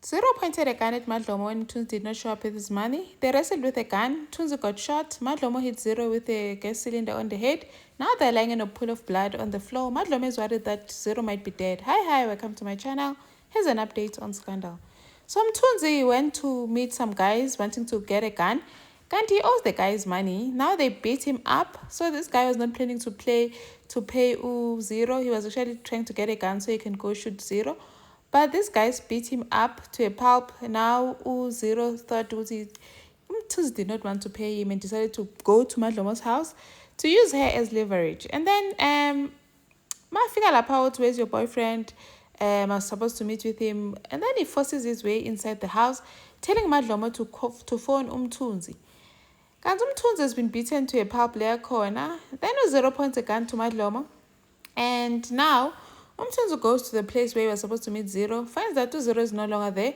Zero pointed a gun at Madlomo when Tunzi did not show up with his money. They wrestled with a gun. Tunzi got shot. Madlomo hit Zero with a gas cylinder on the head. Now they're lying in a pool of blood on the floor. Madlomo is worried that Zero might be dead. Hi, welcome to my channel. Here's an update on Scandal. So Tunzi went to meet some guys wanting to get a gun. Kanti owes the guys money. Now they beat him up. So this guy was not planning to pay Zero. He was actually trying to get a gun so he can go shoot Zero. But these guys beat him up to a pulp. Now Zero thought Tunzi did not want to pay him and decided to go to Madlomo's house to use her as leverage. And then Mafika Lapao, where's your boyfriend? I was supposed to meet with him. And then he forces his way inside the house, telling Madlomo to phone Tunzi. Kanti Tunzi has been beaten to a pulp layer corner. Then Zero points a gun to Madlomo. And now Tunzi goes to the place where he was supposed to meet Zero, finds that Zero is no longer there,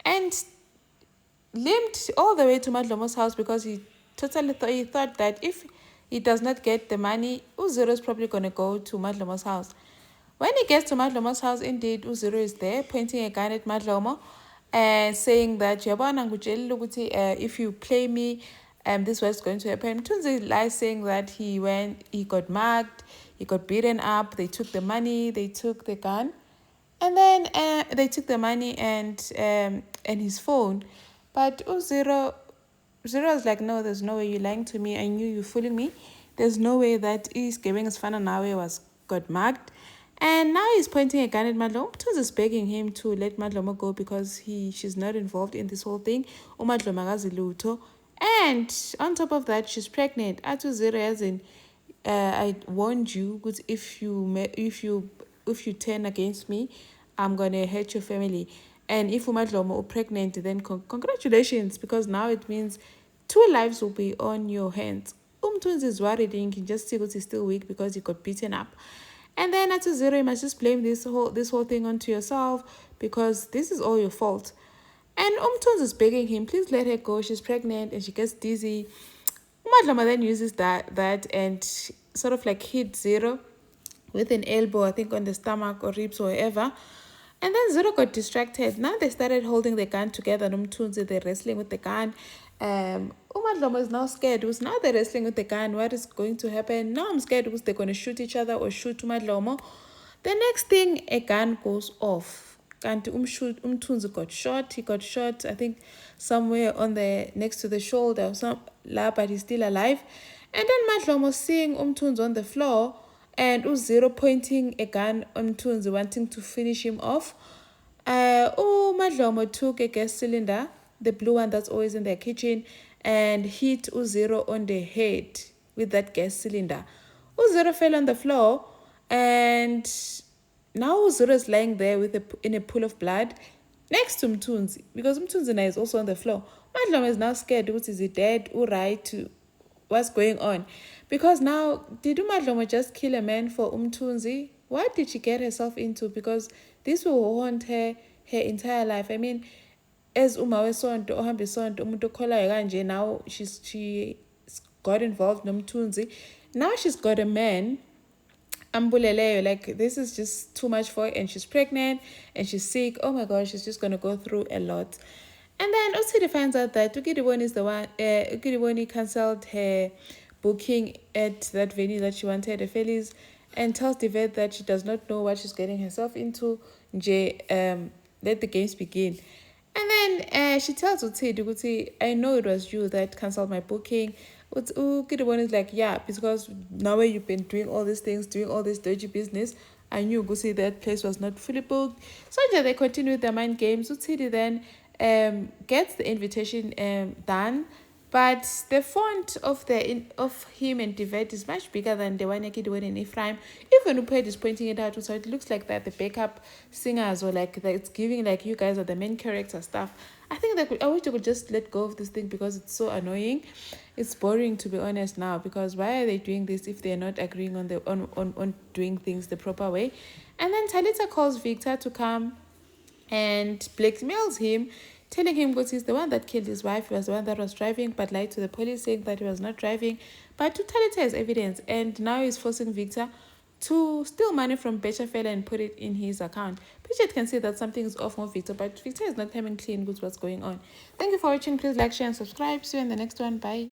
and limped all the way to Madlomo's house because he totally thought that if he does not get the money, Zero is probably going to go to Madlomo's house. When he gets to Madlomo's house, indeed, Zero is there, pointing a gun at Madlomo and saying that if you play me, this was going to happen. Tunzi lies saying that he got mugged, he got beaten up, they took the money, they took the gun, and then they took the money and his phone. But Zero was like, no, there's no way, you're lying to me. I knew you fooling me. There's no way that he's giving us fun and now got mugged. And now he's pointing a gun at Madlomo. Tunzi is begging him to let Madlomo go because she's not involved in this whole thing. And on top of that, she's pregnant. Atu Zero as in, I warned you, because if you turn against me, I'm gonna hurt your family. And if Madlomo is pregnant, then congratulations, because now it means 2 lives will be on your hands. Tunzi is worried, and you can just see he's still weak because he got beaten up. And then at Zero, you must just blame this whole thing onto yourself because this is all your fault. And Tunzi is begging him, please let her go. She's pregnant and she gets dizzy. Madlomo then uses that and sort of like hit Zero with an elbow, I think on the stomach or ribs or whatever. And then Zero got distracted. Now they started holding the gun together. Tunzi, they're wrestling with the gun. Madlomo is now scared because now they're wrestling with the gun. What is going to happen? Now I'm scared because they're going to shoot each other or shoot Madlomo. The next thing, a gun goes off. And Tunzi got shot. He got shot, I think, somewhere on the next to the shoulder or some, but he's still alive. And then Madlomo seeing Tunzi on the floor and Zero pointing a gun on Tunzi, wanting to finish him off. Madlomo took a gas cylinder, the blue one that's always in their kitchen, and hit Zero on the head with that gas cylinder. Zero fell on the floor, and now Zero is lying there in a pool of blood next to Tunzi, because Tunzi is also on the floor. Madlomo is now scared. Is he dead? Right? What's going on? Because now, did Madlomo just kill a man for Tunzi? What did she get herself into? Because this will haunt her entire life. I mean, as sonto ohambe sonto umuntu okholayo kanje, now she got involved nomthunzi. Now she's got a man ambuleleyo, like this is just too much for her, and she's pregnant and she's sick. Oh my gosh, she's just gonna go through a lot. And then Osiri finds out that Ukidiboni is the one. Ukidiboni cancelled her booking at that venue that she wanted, the Phillies, and tells the vet that she does not know what she's getting herself into. Let the games begin. And then she tells Uti, I know it was you that cancelled my booking. Ukidiboni is like, yeah, because now you've been doing all these things, doing all this dirty business, I knew Gusi that place was not fully booked. So they continue their mind games. Uti then gets the invitation done, but the font of him and Divet is much bigger than the one Ukidiboni and Ephraim. Even Uped is pointing it out, so it looks like that the backup singers, or like that it's giving like you guys are the main character stuff. I think I wish they could just let go of this thing because it's so annoying. It's boring, to be honest, now, because why are they doing this if they're not agreeing on doing things the proper way? And then Talita calls Victor to come and blackmails him, telling him because he's the one that killed his wife. He was the one that was driving, but lied to the police saying that he was not driving. But Talita has evidence, and now he's forcing Victor to steal money from Betcha Fella and put it in his account. Betcha can see that something is off with Victor, but Victor is not having clean with what's going on. Thank you for watching. Please like, share, and subscribe. See you in the next one. Bye.